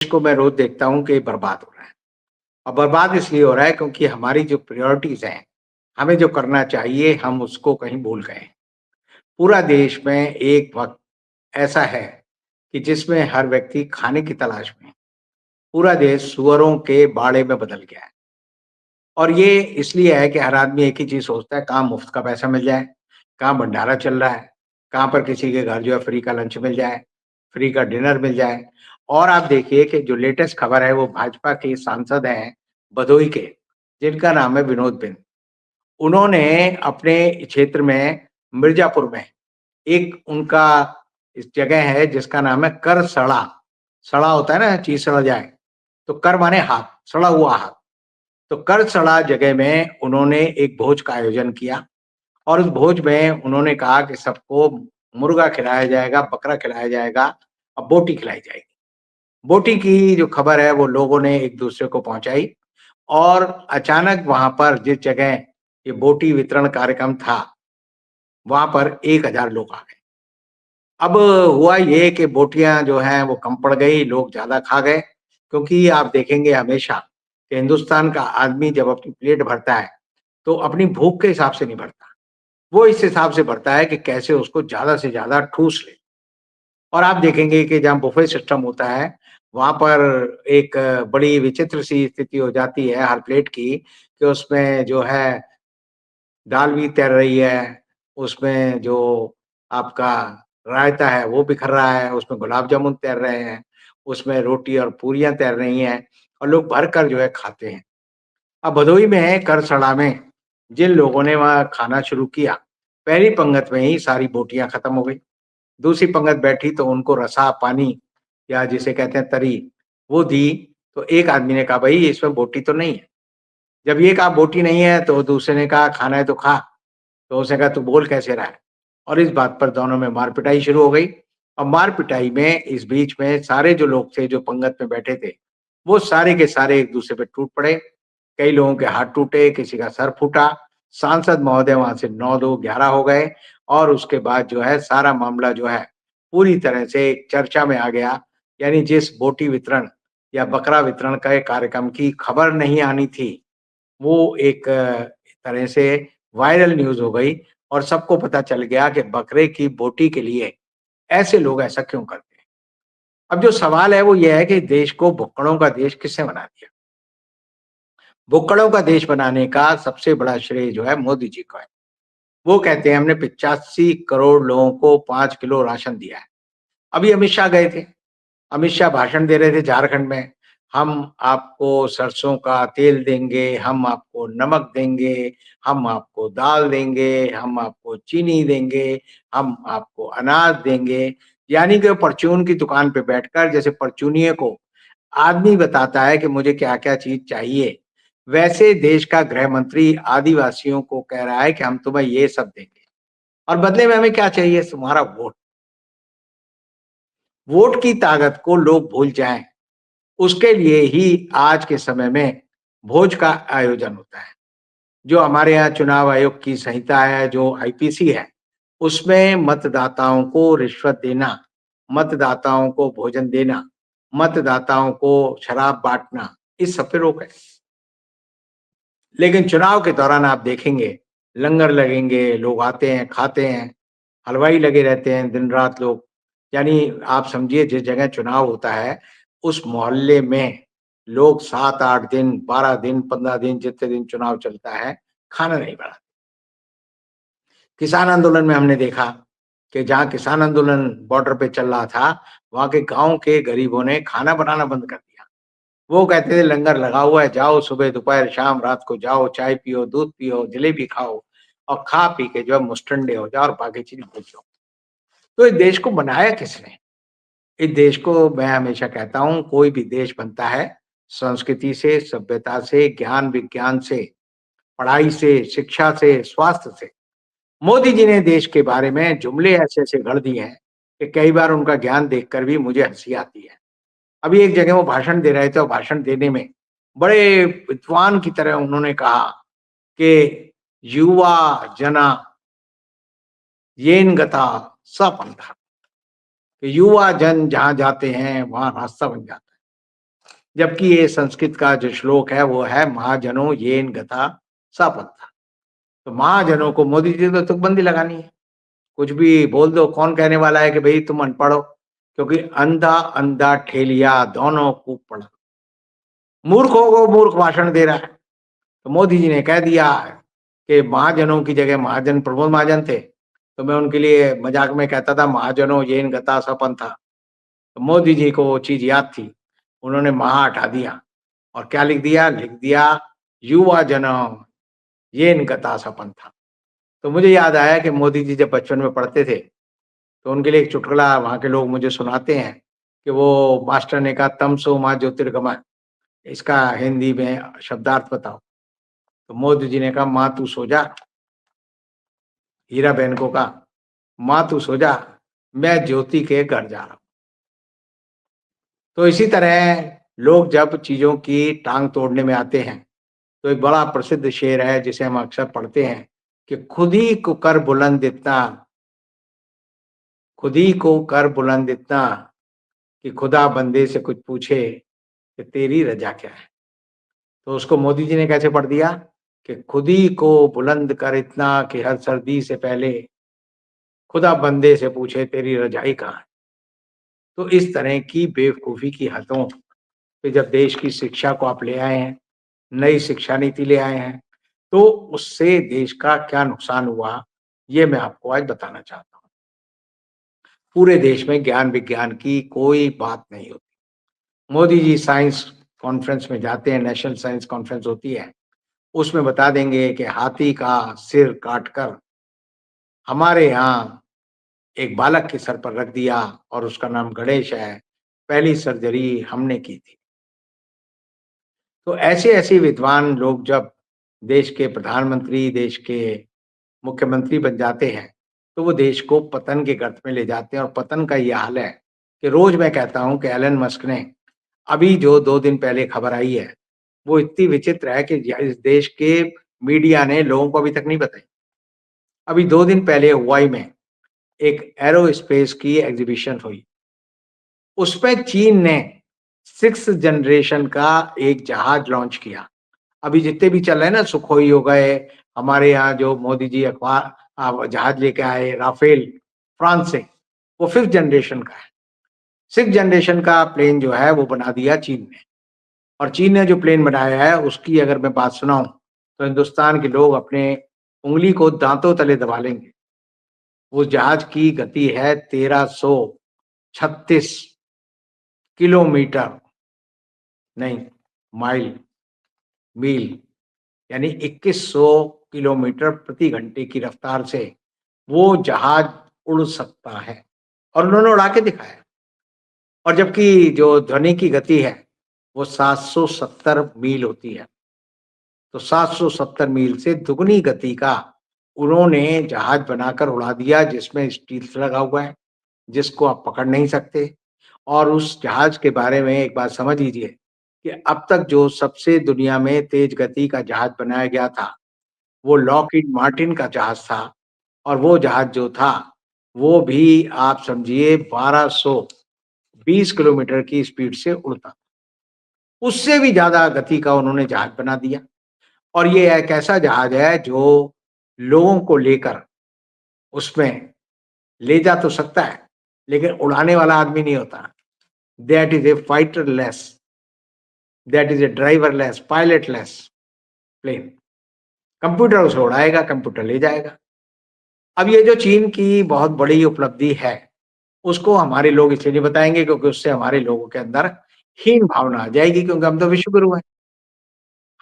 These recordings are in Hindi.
को मैं रोज़ देखता हूँ कि बर्बाद हो रहा है। और बर्बाद इसलिए हो रहा है क्योंकि हमारी जो प्रायोरिटीज़ हैं, हमें जो करना चाहिए हम उसको कहीं भूल गए हैं। पूरा देश में एक वक़्त ऐसा है कि जिसमें हर व्यक्ति खाने की तलाश में है। पूरा देश सूअरों के बाड़े में बदल गया है। और ये इसलिए है कि हर आदमी एक ही चीज़ सोचता है, कहाँ मुफ़्त का पैसा मिल जाए, कहाँ भंडारा चल रहा है, कहाँ पर किसी के घर जो है फ्री का लंच मिल जाए, फ्री का डिनर मिल जाए। और आप देखिए कि जो लेटेस्ट खबर है वो भाजपा के सांसद हैं भदोई के, जिनका नाम है विनोद बिंद। उन्होंने अपने क्षेत्र में मिर्ज़ापुर में एक उनका इस जगह है जिसका नाम है करसड़ा। सड़ा होता है ना, चीज़ सड़ जाए, तो कर माने हाथ, सड़ा हुआ हाथ। तो करसड़ा जगह में उन्होंने एक भोज का आयोजन किया और उस भोज में उन्होंने कहा कि सबको मुर्गा खिलाया जाएगा, बकरा खिलाया जाएगा और बोटी खिलाई जाएगी। बोटी की जो खबर है वो लोगों ने एक-दूसरे को पहुँचाई और अचानक वहाँ पर जिस जगह ये बोटी वितरण कार्यक्रम था, वहाँ पर 1000 लोग आ गए। अब हुआ ये कि बोटियाँ जो हैं वो कम पड़ गई, लोग ज़्यादा खा गए, क्योंकि आप देखेंगे हमेशा कि हिंदुस्तान का आदमी जब अपनी प्लेट भरता है, तो अपनी भूख के हिसाब से नहीं भरता। वो इस हिसाब से भरता है कि कैसे उसको ज़्यादा से ज़्यादा ठूँस ले। और आप देखेंगे कि जहाँ बुफे सिस्टम होता है, वहाँ पर एक बड़ी विचित्र सी स्थिति हो जाती है हर प्लेट की, कि उसमें जो है दाल भी तैर रही है, उसमें जो आपका रायता है वो बिखर रहा है, उसमें गुलाब जामुन तैर रहे हैं, उसमें रोटी और पूरियाँ तैर रही हैं और लोग भर-कर जो है खाते हैं। अब भदोई में करसड़ा में जिन लोगों ने वहाँ खाना शुरू किया, पहली पंगत में ही सारी बोटियाँ खत्म हो गई। दूसरी पंगत बैठी तो उनको रसा पानी या जिसे कहते हैं तरी, वो दी, तो एक आदमी ने कहा, "भई इसमें बोटी तो नहीं है।" जब ये कहा बोटी नहीं है तो दूसरे ने कहा, "खाना है तो खा।" तो उसने कहा, "तू बोल कैसे रहा है?" और इस बात पर दोनों में मार-पिटाई शुरू हो गई और मार-पिटाई में इस बीच में सारे जो लोग थे, जो पंगत में बैठे थे, वो सारे के सारे एक-दूसरे पे टूट पड़े। कई लोगों के हाथ टूटे, किसी का सर फूटा। सांसद महोदय वहाँ से 9-2 11 हो गए और उसके बाद जो है सारा मामला जो है पूरी तरह से चर्चा में आ गया। यानी जिस बोटी वितरण या बकरा वितरण का एक कार्यक्रम की खबर नहीं आनी थी, वो एक तरह से वायरल न्यूज़ हो गई और सबको पता चल गया कि बकरे की बोटी के लिए ऐसे लोग ऐसा क्यों करते हैं। अब जो सवाल है वो ये है कि देश को भुक्कड़ों का देश किसने बना दिया? भुक्कड़ों का देश बनाने का सबसे बड़ा श्रेय जो है मोदी जी को है। वो कहते हैं हमने 85 करोड़ लोगों को 5 किलो राशन दिया है। अभी अमित शाह गए थे। अमित शाह भाषण दे रहे थे झारखंड में। हम आपको सरसों का तेल देंगे, हम आपको नमक देंगे, हम आपको दाल देंगे, हम आपको चीनी देंगे, हम आपको अनाज देंगे। यानी कि परचून की दुकान पे बैठकर जैसे परचूनिये को आदमी बताता है कि मुझे क्या-क्या चीज़ चाहिए, वैसे देश का गृह मंत्री आदिवासियों को कह रहा है कि हम तुम्हें ये सब देंगे और बदले में हमें क्या चाहिए? तुम्हारा वोट। वोट की ताकत को लोग भूल जाएँ, उसके लिए ही आज के समय में भोज का आयोजन होता है। जो हमारे यहाँ चुनाव आयोग की संहिता है, जो आईपीसी है, उसमें मतदाताओं को रिश्वत देना, मतदाताओं को भोजन देना, मतदाताओं को शराब बाँटना, इस सब पे रोक है। लेकिन चुनाव के दौरान आप देखेंगे, लंगर लगेंगे, लोग आते हैं, खाते हैं, हलवाई लगे रहते हैं दिन-रात लोग। यानी आप समझिए जिस जगह चुनाव होता है, उस मोहल्ले में लोग 7-8 दिन, 12 दिन, 15 दिन जितने दिन चुनाव चलता है, खाना नहीं बनाते। किसान आंदोलन में हमने देखा कि जहाँ किसान आंदोलन बॉर्डर पे चल रहा था, वहाँ के गाँव के गरीबों ने खाना बनाना बंद कर दिया। वो कहते थे लंगर लगा हुआ है, जाओ सुबह, दोपहर, शाम, रात को जाओ, चाय पियो, दूध पियो, जलेबी खाओ और खा पी के जो है मुस्टंडे हो जाओ और बाकी चीज़ भूल जाओ। तो इस देश को बनाया किसने? इस देश को मैं हमेशा कहता हूँ कोई भी देश बनता है संस्कृति से, सभ्यता से, ज्ञान-विज्ञान से, पढ़ाई से, शिक्षा से, स्वास्थ्य से। मोदी जी ने देश के बारे में जुमले ऐसे-ऐसे गढ़ दिए हैं कि कई बार उनका ज्ञान देखकर भी मुझे हँसी आती है। अभी एक जगह वो भाषण दे रहे थे और भाषण देने में बड़े विद्वान की तरह उन्होंने कहा कि युवा जना येन गता स पंथा कि युवा जन जहाँ जाते हैं वहाँ रास्ता बन जाता है। जबकि ये संस्कृत का जो श्लोक है वो है महाजनो येन गता स पन्था। तो महाजनों को मोदी जी को तुकबंदी लगानी है। कुछ भी बोल दो, कौन कहने वाला है कि भई तुम अनपढ़ हो? क्योंकि अंधा अंधा ठेलिया दोनों कूद पड़ा। मूर्खों को मूर्ख भाषण दे रहा है। तो मोदी जी ने कह दिया कि महाजनों की जगह महाजन प्रमोद महाजन थे, तो मैं उनके लिए मज़ाक में कहता था महाजनों येन गता स पन्था। तो मोदी जी को वो चीज़ याद थी। उन्होंने महा हटा दिया और क्या लिख दिया? लिख दिया युवा जनम येन गता स पन्था। तो मुझे याद आया कि मोदी जी जब बचपन में पढ़ते थे, तो उनके लिए एक चुटकुला वहाँ के लोग मुझे सुनाते हैं कि वो मास्टर ने कहा तमसो मा ज्योतिर्गमय, इसका हिंदी में शब्दार्थ बताओ। तो मोदी जी ने कहा माँ तू सो जा। हीरा बहन को कहा माँ तू सो जा, मैं ज्योति के घर जा रहा हूँ। तो इसी तरह लोग जब चीज़ों की टाँग तोड़ने में आते हैं, तो एक बड़ा प्रसिद्ध शेर है जिसे हम अक्सर पढ़ते हैं कि खुद ही को कर बुलंद इतना कि खुदा बंदे से कुछ पूछे कि तेरी रजा क्या है? तो उसको मोदी जी ने कैसे पढ़ दिया कि खुद ही को बुलंद कर इतना कि हर सर्दी से पहले खुदा बंदे से पूछे तेरी रजाई कहाँ है? तो इस तरह की बेवकूफ़ी की हदों पे जब देश की शिक्षा को आप ले आए हैं, नई शिक्षा नीति ले आए हैं, तो उससे देश का क्या नुकसान हुआ, ये मैं आपको आज बताना चाहता हूँ। पूरे देश में ज्ञान विज्ञान की कोई बात नहीं होती। मोदी जी साइंस कॉन्फ्रेंस में जाते हैं, नेशनल साइंस कॉन्फ्रेंस होती है, उसमें बता देंगे कि हाथी का सिर काटकर हमारे यहाँ एक बालक के सर पर रख दिया और उसका नाम गणेश है, पहली सर्जरी हमने की थी। तो ऐसे-ऐसे विद्वान लोग जब देश के प्रधानमंत्री, देश के मुख्यमंत्री बन जाते हैं, तो वो देश को पतन के गर्त में ले जाते हैं और पतन का ये हाल है कि रोज़ मैं कहता हूँ कि एलन मस्क ने अभी जो 2 दिन पहले खबर आई है, वो इतनी विचित्र है कि इस देश के मीडिया ने लोगों को अभी तक नहीं बताई। अभी 2 दिन पहले हुआई में एक एरोस्पेस की एग्ज़िबिशन हुई। उसपे चीन ने 6th जनरेशन का एक जहाज लॉन्च किया। अभी जितने भी चल रहे हैं ना, सुखोई हो गए, हमारे यहाँ जो मोदी जी जहाज लेके आए राफेल फ्रांस से, वो 5th जनरेशन का है। 6th जनरेशन का प्लेन जो है वो बना दिया चीन ने। और चीन ने जो प्लेन बनाया है उसकी अगर मैं बात सुनाऊँ, तो हिंदुस्तान के लोग अपने उँगली को दाँतों तले दबा लेंगे। उस जहाज की गति है 1336 किलोमीटर, नहीं, माइल, मील, यानी 2100 किलोमीटर प्रति घंटे की रफ्तार से वो जहाज उड़ सकता है और उन्होंने उड़ा के दिखाया। और जबकि जो ध्वनि की गति है, वो 770 मील होती है। तो 770 मील से दुगनी गति का उन्होंने जहाज बनाकर उड़ा दिया जिसमें स्टील्स लगा हुआ है, जिसको आप पकड़ नहीं सकते। और उस जहाज के बारे में एक बात समझ लीजिए कि अब तक जो सबसे दुनिया में तेज़ गति का जहाज बनाया गया था, वो लॉकहीड मार्टिन का जहाज था और वो जहाज जो था, वो भी आप समझिए 1220 किलोमीटर की स्पीड से उड़ता। उससे भी ज़्यादा गति का उन्होंने जहाज बना दिया। और ये एक ऐसा जहाज है जो लोगों को लेकर उसमें ले जा तो सकता है, लेकिन उड़ाने वाला आदमी नहीं होता। That is a fighterless, that is a driverless, pilotless plane. Computer उसे उड़ाएगा, कंप्यूटर ले जाएगा। अब ये जो चीन की बहुत बड़ी उपलब्धि है, उसको हमारे लोग इसलिए नहीं बताएँगे क्योंकि उससे हमारे लोगों के अंदर हीन भावना आ जाएगी क्योंकि हम तो विश्व गुरु हैं।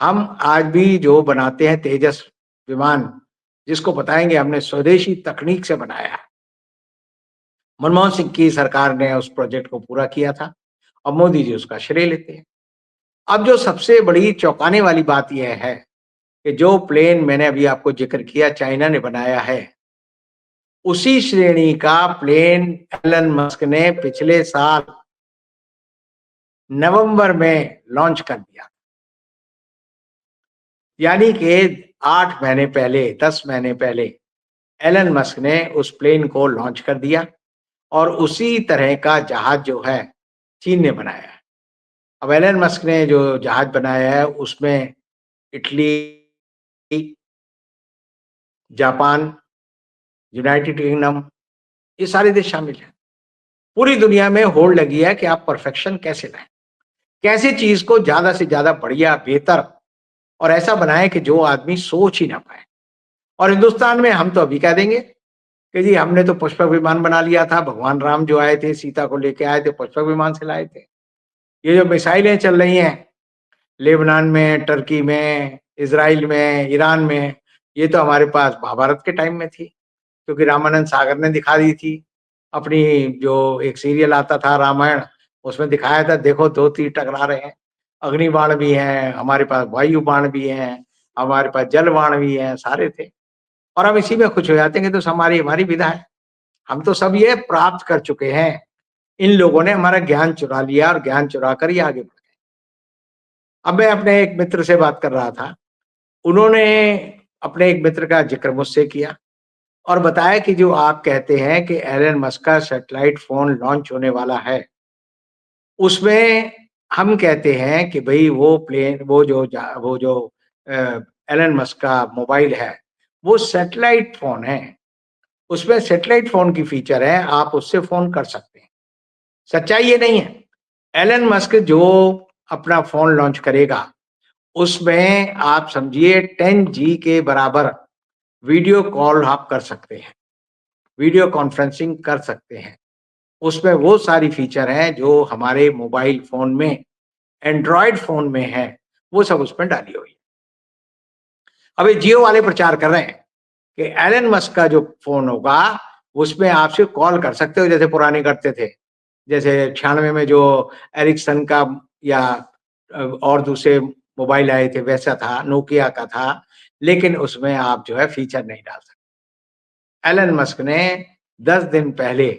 हम आज भी जो बनाते हैं तेजस विमान, जिसको बताएँगे हमने स्वदेशी तकनीक से बनाया है। मनमोहन सिंह की सरकार ने उस प्रोजेक्ट को पूरा किया था और मोदी जी उसका श्रेय लेते हैं। अब जो सबसे बड़ी चौंकाने वाली बात यह है कि जो प्लेन मैंने अभी आपको ज़िक्र किया चाइना ने बनाया है, उसी श्रेणी का प्लेन एलन मस्क ने पिछले साल नवंबर में लॉन्च कर दिया। यानी कि 8 महीने पहले, 10 महीने पहले एलन मस्क ने उस प्लेन को लॉन्च कर दिया और उसी तरह का जहाज जो है चीन ने बनाया है। अब एलन मस्क ने जो जहाज बनाया है उसमें इटली, जापान, यूनाइटेड किंगडम, ये सारे देश शामिल हैं। पूरी दुनिया में होड़ लगी है कि आप परफेक्शन कैसे लाएं, कैसे चीज को ज्यादा से ज्यादा बढ़िया, बेहतर और ऐसा बनाएं कि जो आदमी सोच ही ना पाए। और हिंदुस्तान में हम तो अभी कह देंगे कि जी हमने तो पुष्पक विमान बना लिया था, भगवान राम जो आए थे सीता को लेके आए थे पुष्पक विमान से लाए थे। ये जो मिसाइलें चल रही हैं लेबनान में, टर्की में, इजराइल में, ईरान में, ये तो हमारे पास महाभारत के टाइम में थी, क्योंकि रामानंद सागर ने दिखा दी थी। अपनी जो एक सीरियल आता था रामायण, उसमें दिखाया था, देखो दो तीर टकरा रहे हैं, अग्नि बाण भी हैं हमारे पास, वायु बाण भी हैं हमारे पास, जल बाण भी हैं, सारे थे। और हम इसी में खुश हो जाते हैं कि तो हमारी हमारी विधा है, हम तो सब ये प्राप्त कर चुके हैं। इन लोगों ने हमारा ज्ञान चुरा लिया और ज्ञान चुरा कर ही आगे बढ़े। अब मैं अपने एक मित्र से बात कर रहा था, उन्होंने अपने एक मित्र का जिक्र मुझसे किया और बताया कि जो आप कहते हैं कि एलन मस्क का सैटेलाइट फोन लॉन्च होने वाला है, उसमें हम कहते हैं कि भई वो प्लेन वो जो अ, एलन मस्क का मोबाइल है, वो सैटेलाइट फ़ोन है। उसमें सैटेलाइट फ़ोन की फीचर है, आप उससे फ़ोन कर सकते हैं। सच्चाई ये नहीं है। एलन मस्क जो अपना फ़ोन लॉन्च करेगा, उसमें आप समझिए 10 जी के बराबर वीडियो कॉल आप कर सकते हैं, वीडियो कॉन्फ्रेंसिंग कर सकते हैं। उसमें वो सारी फीचर हैं जो हमारे मोबाइल फ़ोन में, एंड्रॉयड फ़ोन में है, वो सब उसमें डाली हुई है। अब ये जियो वाले प्रचार कर रहे हैं कि एलन मस्क का जो फ़ोन होगा, उसमें आप सिर्फ़ कॉल कर सकते हो जैसे पुराने करते थे। जैसे 96 में जो एरिक्सन का या और दूसरे मोबाइल आए थे वैसा था, नोकिया का था, लेकिन उसमें आप जो है फीचर नहीं डाल सकते। एलन मस्क ने 10 दिन पहले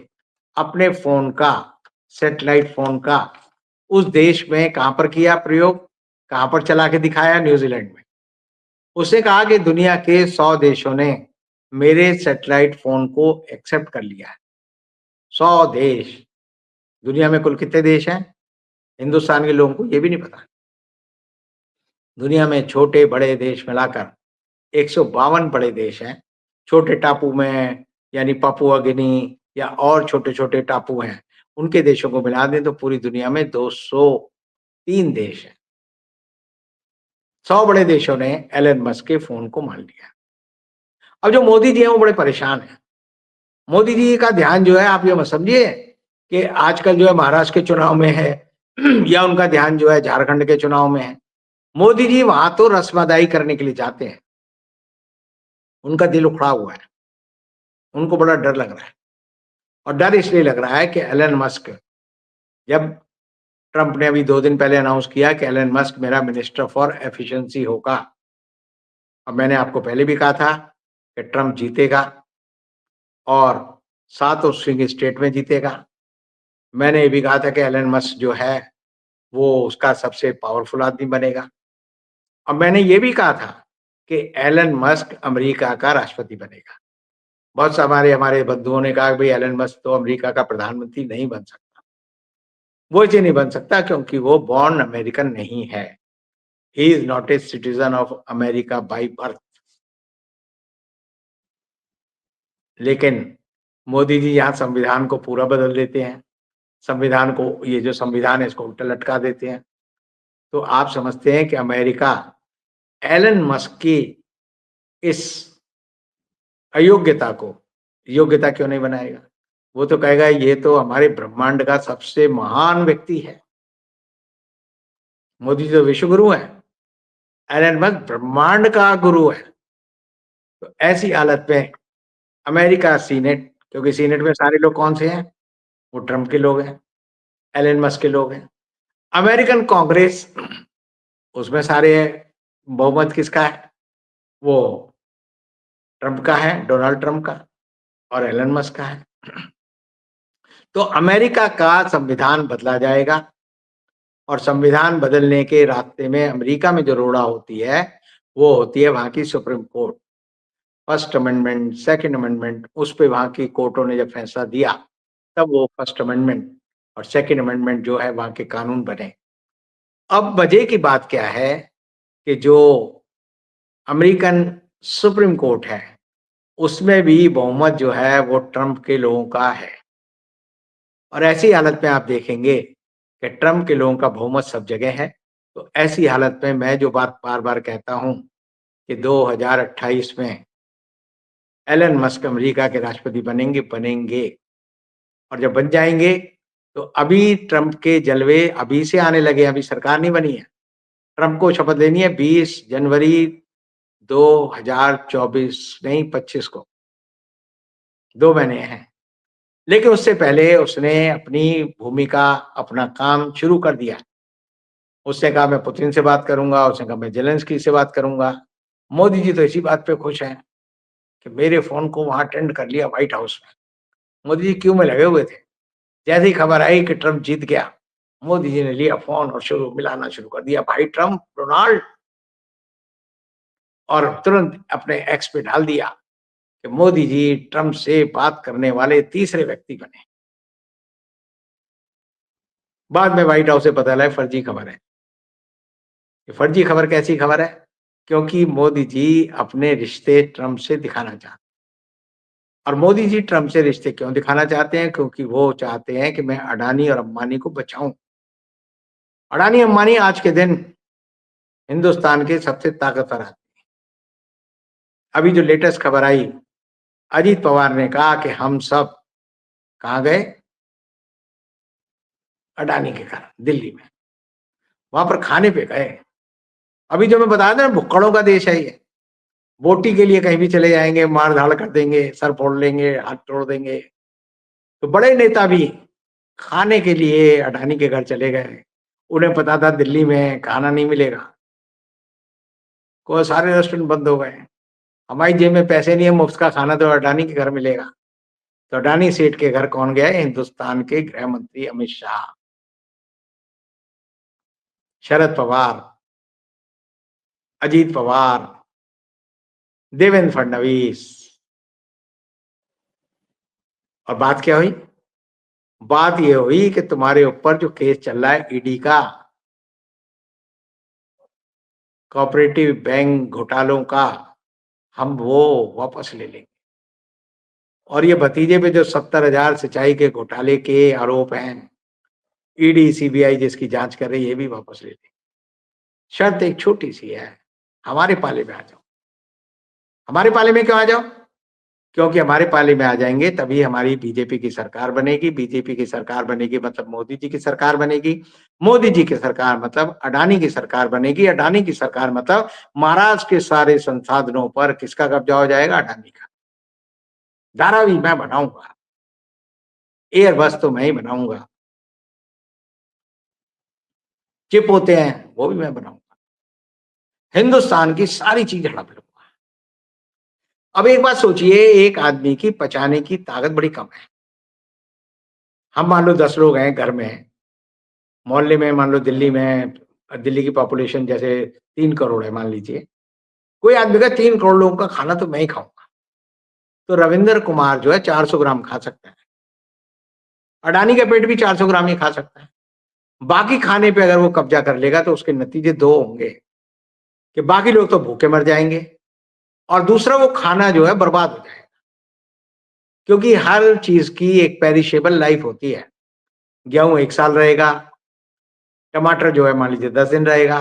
अपने फ़ोन का, सैटेलाइट फ़ोन का उस देश में कहाँ पर किया प्रयोग, कहाँ पर चला के दिखाया? न्यूज़ीलैंड में। उसने कहा कि दुनिया के 100 देशों ने मेरे सैटेलाइट फ़ोन को एक्सेप्ट कर लिया है। 100 देश। दुनिया में कुल कितने देश हैं? हिंदुस्तान के लोगों को ये भी नहीं पता। दुनिया में छोटे-बड़े देश मिलाकर 152 बड़े देश हैं। छोटे टापू में यानी पापुआ गिनी या और छोटे-छोटे टापू हैं, उनके देशों को मिला दें तो पूरी दुनिया में 203 देश हैं। 100 बड़े देशों ने एलन मस्क के फ़ोन को मान लिया। अब जो मोदी जी हैं वो बड़े परेशान हैं। मोदी जी का ध्यान जो है आप ये मत समझिए कि आजकल जो है महाराष्ट्र के चुनाव में है या उनका ध्यान जो है झारखंड के चुनाव में है। मोदी जी वहाँ तो रस्म-अदाई करने के लिए जाते हैं। उनका दिल उखड़ा हुआ है। उनको बड़ा डर लग रहा है और डर इसलिए लग रहा है कि एलन मस्क, जब ट्रंप ने अभी 2 दिन पहले अनाउंस किया कि एलन मस्क मेरा मिनिस्टर फॉर एफिशिएंसी होगा। अब मैंने आपको पहले भी कहा था कि ट्रंप जीतेगा और सातों स्विंग स्टेट में जीतेगा। मैंने ये भी कहा था कि एलन मस्क जो है, वो उसका सबसे पावरफुल आदमी बनेगा। और मैंने ये भी कहा था कि एलन मस्क अमेरिका का राष्ट्रपति बनेगा। बहुत से हमारे हमारे बंधुओं ने कहा कि भई एलन मस्क तो अमेरिका का प्रधानमंत्री नहीं बन सकता। वो इसलिए नहीं बन सकता क्योंकि वो बॉर्न अमेरिकन नहीं है। He is not a citizen of America by birth. लेकिन मोदी जी यहाँ संविधान को पूरा बदल देते हैं। संविधान को, ये जो संविधान है इसको उल्टा लटका देते हैं। तो आप समझते हैं कि अमेरिका एलन मस्क की इस अयोग्यता को योग्यता क्यों नहीं बनाएगा? वो तो कहेगा ये तो हमारे ब्रह्मांड का सबसे महान व्यक्ति है। मोदी जी तो विश्व गुरु हैं, एलन मस्क ब्रह्मांड का गुरु है। तो ऐसी हालत में अमेरिका सीनेट, क्योंकि सीनेट में सारे लोग कौन से हैं? वो ट्रम्प के लोग हैं, एलन मस्क के लोग हैं। अमेरिकन कांग्रेस, उसमें सारे बहुमत किसका है? वो ट्रम्प का है, डोनाल्ड ट्रम्प का और एलन मस्क का है। तो अमेरिका का संविधान बदला जाएगा और संविधान बदलने के रास्ते में अमेरिका में जो रोड़ा होती है, वो होती है वहाँ की supreme court. First amendment, second amendment, उस पे वहाँ की कोर्टों ने जब फैसला दिया, तब वो फर्स्ट अमेंडमेंट और सेकंड अमेंडमेंट जो है वहाँ के कानून बने। अब मजे की बात क्या है कि जो अमेरिकन सुप्रीम कोर्ट है, उसमें भी बहुमत जो है वो ट्रंप के लोगों का है। और ऐसी हालत में आप देखेंगे कि ट्रंप के लोगों का बहुमत सब जगह है। तो ऐसी हालत में मैं जो बात बार-बार कहता हूँ कि 2028 में एलन मस्क अमेरिका के राष्ट्रपति बनेंगे, बनेंगे। और जब बन जाएँगे, तो अभी ट्रंप के जलवे अभी से आने लगे हैं, अभी सरकार नहीं बनी है। ट्रंप को शपथ लेनी है 20 जनवरी 2024 नहीं 25 को, 2 महीने हैं। लेकिन उससे पहले उसने अपनी भूमिका, अपना काम शुरू कर दिया। उसने कहा मैं पुतिन से बात करूँगा, उसने कहा मैं ज़ेलेंस्की से बात करूँगा। मोदी जी तो इसी बात पे खुश हैं कि मेरे फ़ोन को वहाँ अटेंड कर लिया व्हाइट हाउस में। मोदी जी क्यू में लगे हुए थे। जैसे ही खबर आई कि ट्रंप जीत गया, मोदी जी ने लिया फ़ोन और शुरू मिलाना शुरू कर दिया, भाई ट्रंप, डोनाल्ड, और तुरंत अपने एक्स पे डाल दिया कि मोदी जी ट्रंप से बात करने वाले तीसरे व्यक्ति बने। बाद में व्हाइट हाउस से पता लगा फर्जी खबर है। ये फर्जी खबर कैसी खबर है? क्योंकि मोदी जी अपने रिश्ते ट्रंप से दिखाना चाहते हैं। और मोदी जी ट्रंप से रिश्ते क्यों दिखाना चाहते हैं? क्योंकि वो चाहते हैं कि मैं अडानी और अंबानी को बचाऊँ। अडानी, अंबानी आज के दिन हिंदुस्तान के सबसे ताकतवर आदमी। अभी जो लेटेस्ट खबर आई, अजीत पवार ने कहा कि हम सब कहाँ गए? अडानी के घर, दिल्ली में। वहाँ पर खाने पे गए। अभी जो मैं बताया था ना भुक्कड़ों का देश है ये। बोटी के लिए कहीं भी चले जाएँगे, मार-धाड़ कर देंगे, सर फोड़ लेंगे, हाथ तोड़ देंगे। तो बड़े नेता भी खाने के लिए अडानी के घर चले गए। उन्हें पता था दिल्ली में खाना नहीं मिलेगा। को सारे रेस्टोरेंट बंद हो गए। हमारी जेब में पैसे नहीं है, मुफ्त का खाना तो अडानी के घर मिलेगा। तो अडानी सेठ के घर कौन गया? हिंदुस्तान के गृह मंत्री अमित शाह, शरद पवार, अजीत पवार, देवेंद्र फडणवीस। और बात क्या हुई? बात ये हुई कि तुम्हारे ऊपर जो केस चल रहा है ईडी का, कोऑपरेटिव बैंक घोटालों का, हम वो वापस ले लेंगे। और ये भतीजे पे जो 70,000 सिंचाई के घोटाले के आरोप हैं, ईडी, सीबीआई जिसकी जांच कर रही है, ये भी वापस ले लेंगे। शर्त एक छोटी-सी है, हमारे पाले में आ जाओ। हमारे पाले में क्यों आ जाओ? क्योंकि हमारे पाले में आ जाएँगे तभी हमारी बीजेपी की सरकार बनेगी, बीजेपी की सरकार बनेगी मतलब मोदी जी की सरकार बनेगी, मोदी जी की सरकार मतलब अडानी की सरकार बनेगी, अडानी की सरकार मतलब महाराष्ट्र के सारे संसाधनों पर किसका कब्जा हो जाएगा? अडानी का। धारावी मैं बनाऊँगा, एयरबस तो मैं ही बनाऊँगा, चिप होते हैं, वो भी मैं बनाऊँगा। हिंदुस्तान की सारी चीज़ हड़प लूँगा। अब एक बात सोचिए, एक आदमी की पचाने की ताकत बड़ी कम है। हम मान लो 10 लोग हैं घर में, मोहल्ले में मान लो दिल्ली में, दिल्ली की पॉपुलेशन जैसे 3 करोड़ है मान लीजिए। कोई आदमी का 3 करोड़ लोगों का खाना तो मैं ही खाऊँगा। तो रविंद्र कुमार जो है 400 ग्राम खा सकता है। अडानी का पेट भी 400 ग्राम ही खा सकता है। बाकी खाने पे अगर वो कब्ज़ा कर लेगा तो उसके नतीजे 2 होंगे कि बाकी लोग तो भूखे मर जाएँगे और दूसरा वो खाना जो है बर्बाद हो जाएगा। क्योंकि हर चीज़ की एक पेरिशेबल लाइफ़ होती है। गेहूँ 1 साल रहेगा, टमाटर जो है मान लीजिए 10 दिन रहेगा।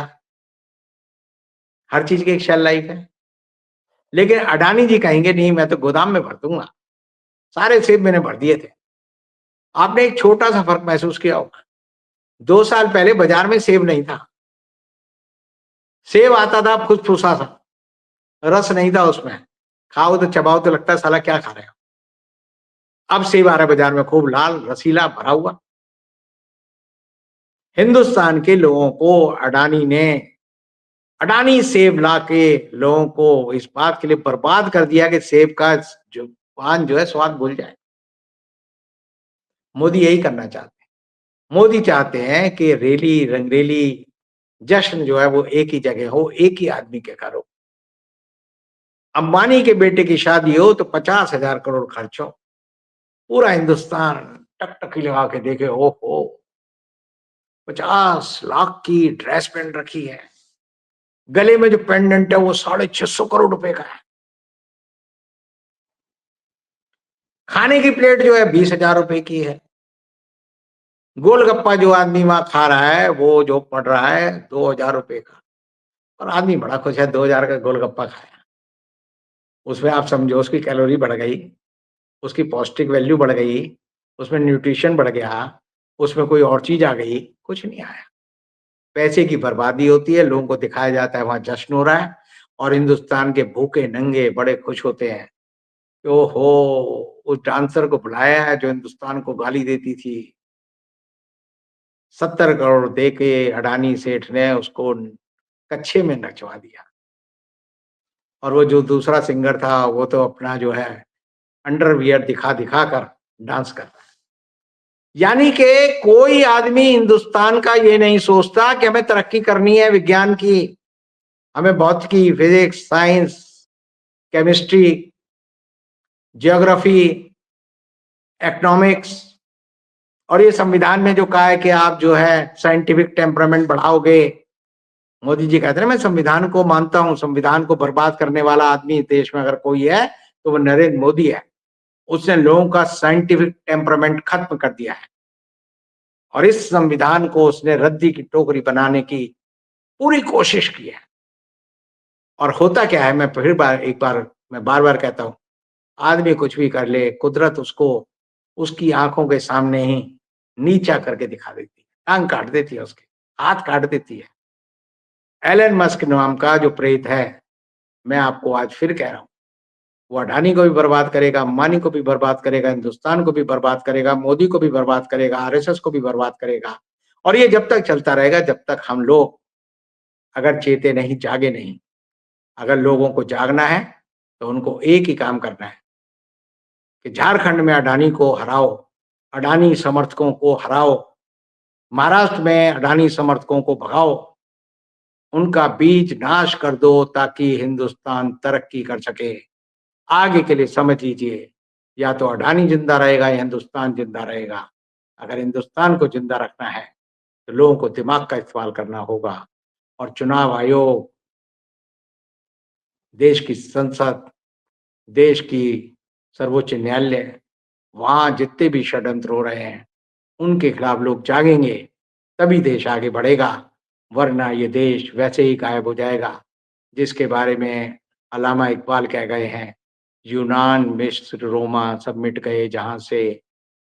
हर चीज़ की एक शेल लाइफ़ है। लेकिन अडानी जी कहेंगे नहीं मैं तो गोदाम में भर दूँगा। सारे सेब मैंने भर दिए थे। आपने एक छोटा-सा फ़र्क महसूस किया होगा। 2 साल पहले बाज़ार में सेब नहीं था। सेब आता था फुसफुसा सा, रस नहीं था उसमें। खाओ तो चबाओ तो लगता है साला क्या खा रहे हो। अब सेब आ रहा है बाज़ार में खूब लाल, रसीला, भरा हुआ। हिंदुस्तान के लोगों को अडानी सेब लाके लोगों को इस बात के लिए बर्बाद कर दिया कि सेब का जो पान जो है स्वाद भूल जाए। मोदी यही करना चाहते हैं। मोदी चाहते हैं कि रैली, रंगरेली, जश्न जो है वो एक ही जगह हो, एक ही आदमी के घर हो। अंबानी के बेटे की शादी हो तो 50,000 करोड़ खर्च हो। पूरा हिंदुस्तान टकटकी लगा के देखे, ओहो! 50 लाख की ड्रेस पहन रखी है, गले में जो पेंडेंट है वो 650 करोड़ रुपए का है, खाने की प्लेट जो है 20,000 रुपए की है, गोलगप्पा जो आदमी वहां खा रहा है वो जो पड़ रहा है 2,000 रुपए का, और आदमी बड़ा खुश है 2,000 का गोलगप्पा खाया। उसमें आप समझो उसकी कैलोरी बढ़ गई, उसकी पौष्टिक वैल्यू बढ़ गई, उसमें न्यूट्रिशन बढ़ गया, उसमें कोई और चीज आ गई, कुछ नहीं आया। पैसे की बर्बादी होती है, लोगों को दिखाया जाता है वहां जश्न हो रहा है, और हिंदुस्तान के भूखे नंगे बड़े खुश होते हैं कि ओहो, उस डांसर को बुलाया है जो हिंदुस्तान को गाली देती थी। 70 करोड़ दे के अडानी सेठ ने उसको कच्छे में नचवा दिया, और वो जो दूसरा सिंगर था वो तो अपना जो है अंडरवियर दिखा दिखा कर डांस कर रहा है। यानी कि कोई आदमी हिंदुस्तान का ये नहीं सोचता कि हमें तरक्की करनी है विज्ञान की, हमें भौतिकी, physics, science, chemistry, geography, economics, और ये संविधान में जो कहा है कि आप जो है साइंटिफिक टेम्परामेंट बढ़ाओगे। मोदी जी कहते हैं मैं संविधान को मानता हूं, संविधान को बर्बाद करने वाला आदमी देश में अगर कोई है तो वो नरेंद्र मोदी है। उसने लोगों का साइंटिफिक टेम्परामेंट खत्म कर दिया है, और इस संविधान को उसने रद्दी की टोकरी बनाने की पूरी कोशिश की है। और होता क्या है, मैं फिर मैं बार बार कहता हूं, आदमी कुछ भी कर ले, कुदरत उसको उसकी आंखों के सामने ही नीचा करके दिखा देती है, टांग काट देती है, उसके हाथ काट देती है। एलन मस्क नाम का जो प्रेत है, मैं आपको आज फिर कह रहा हूं, वो अडानी को भी बर्बाद करेगा, अंबानी को भी बर्बाद करेगा, हिंदुस्तान को भी बर्बाद करेगा, मोदी को भी बर्बाद करेगा, आरएसएस को भी बर्बाद करेगा। और ये जब तक चलता रहेगा, जब तक हम लोग अगर चेते नहीं, जागे नहीं। अगर लोगों को जागना है तो उनको एक ही काम करना है कि झारखंड में अडानी को हराओ, अडानी समर्थकों को हराओ, महाराष्ट्र में अडानी समर्थकों को भगाओ, उनका बीज नाश कर दो ताकि हिंदुस्तान तरक्की कर सके। आगे के लिए समझ लीजिए, या तो अडानी जिंदा रहेगा या हिंदुस्तान जिंदा रहेगा। अगर हिंदुस्तान को जिंदा रखना है तो लोगों को दिमाग का इस्तेमाल करना होगा, और चुनाव आयोग, देश की संसद, देश की सर्वोच्च न्यायालय, वहां जितने भी षड्यंत्र हो रहे हैं उनके खिलाफ लोग जागेंगे, तभी देश आगे बढ़ेगा, वरना ये देश वैसे ही गायब हो जाएगा। जिसके बारे में अल्लामा इकबाल कह गए हैं, यूनान, मिस्र, रोमा सब मिट गए जहां से,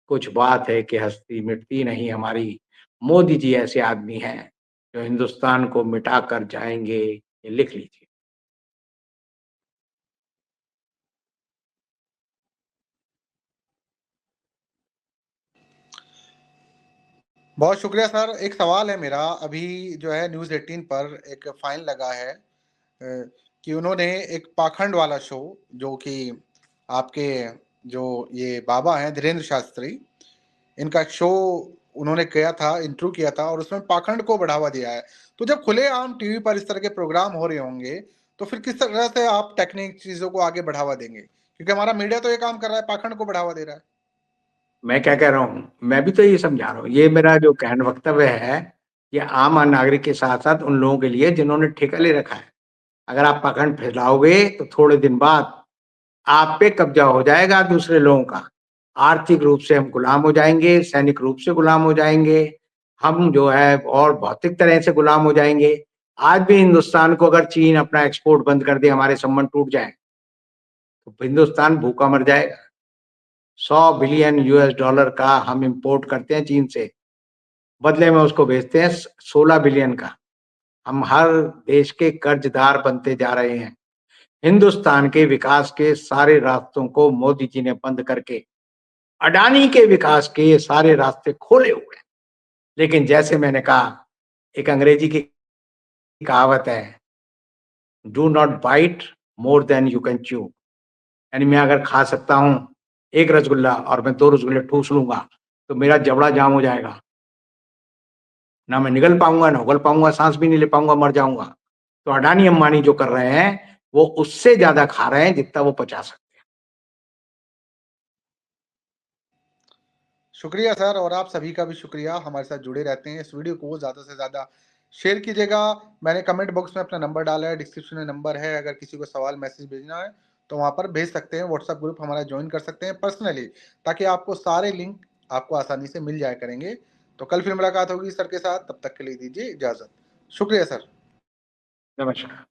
कुछ बात है कि हस्ती मिटती नहीं हमारी। मोदी जी ऐसे आदमी हैं जो हिंदुस्तान को मिटा कर जाएंगे, ये लिख लीजिए। बहुत शुक्रिया सर। एक सवाल है मेरा, अभी जो है न्यूज़ 18 पर एक फाइन लगा है कि उन्होंने एक पाखंड वाला शो, जो कि आपके जो ये बाबा हैं धीरेन्द्र शास्त्री, इनका शो उन्होंने किया था, इंटरव्यू किया था, और उसमें पाखंड को बढ़ावा दिया है। तो जब खुलेआम टीवी पर इस तरह के प्रोग्राम हो रहे होंगे तो फिर किस तरह से आप टेक्निक चीजों को आगे बढ़ावा देंगे? क्योंकि हमारा मीडिया तो ये काम कर रहा है, पाखंड को बढ़ावा दे रहा है। मैं क्या कह रहा हूँ, मैं भी तो ये समझा रहा हूँ, ये मेरा जो कहन वक्तव्य है, ये आम नागरिक के साथ साथ उन लोगों के लिए जिन्होंने ठेका ले रखा है। अगर आप पाखंड फैलाओगे तो थोड़े दिन बाद आप पे कब्जा हो जाएगा दूसरे लोगों का। आर्थिक रूप से हम गुलाम हो जाएंगे, सैनिक रूप से गुलाम हो जाएंगे, हम जो है और भौतिक तरह से गुलाम हो जाएंगे। आज भी हिंदुस्तान को अगर चीन अपना एक्सपोर्ट बंद कर दे, हमारे संबंध टूट जाए, तो हिंदुस्तान भूखा मर जाएगा। 100 बिलियन यूएस डॉलर का हम इंपोर्ट करते हैं चीन से, बदले में उसको भेजते हैं 16 बिलियन का। हम हर देश के कर्जदार बनते जा रहे हैं। हिंदुस्तान के विकास के सारे रास्तों को मोदी जी ने बंद करके अडानी के विकास के सारे रास्ते खोले हुए हैं। लेकिन जैसे मैंने कहा, एक अंग्रेजी की कहावत है, do not bite more than you can chew. यानी मैं अगर खा सकता हूं एक रसगुल्ला और मैं 2 रसगुल्ले ठूस लूंगा तो मेरा जबड़ा जाम हो जाएगा, ना मैं निगल पाऊंगा, ना उगल पाऊंगा, सांस भी नहीं ले पाऊंगा, मर जाऊंगा। तो अडानी अंबानी जो कर रहे हैं वो उससे ज्यादा खा रहे हैं जितना वो पचा सकते हैं। शुक्रिया सर, और आप सभी का भी शुक्रिया, हमारे साथ जुड़े रहते हैं। इस वीडियो को ज़्यादा से ज़्यादा शेयर कीजिएगा। मैंने कमेंट बॉक्स में अपना नंबर डाला है, डिस्क्रिप्शन में नंबर है, अगर किसी को सवाल मैसेज भेजना है तो वहाँ पर भेज सकते हैं। व्हाट्सएप ग्रुप हमारा जॉइन कर सकते हैं पर्सनली, ताकि आपको सारे लिंक आपको आसानी से मिल जाया करेंगे। तो कल फिर मुलाकात होगी सर के साथ, तब तक के लिए दीजिए इजाज़त। शुक्रिया सर। नमस्कार।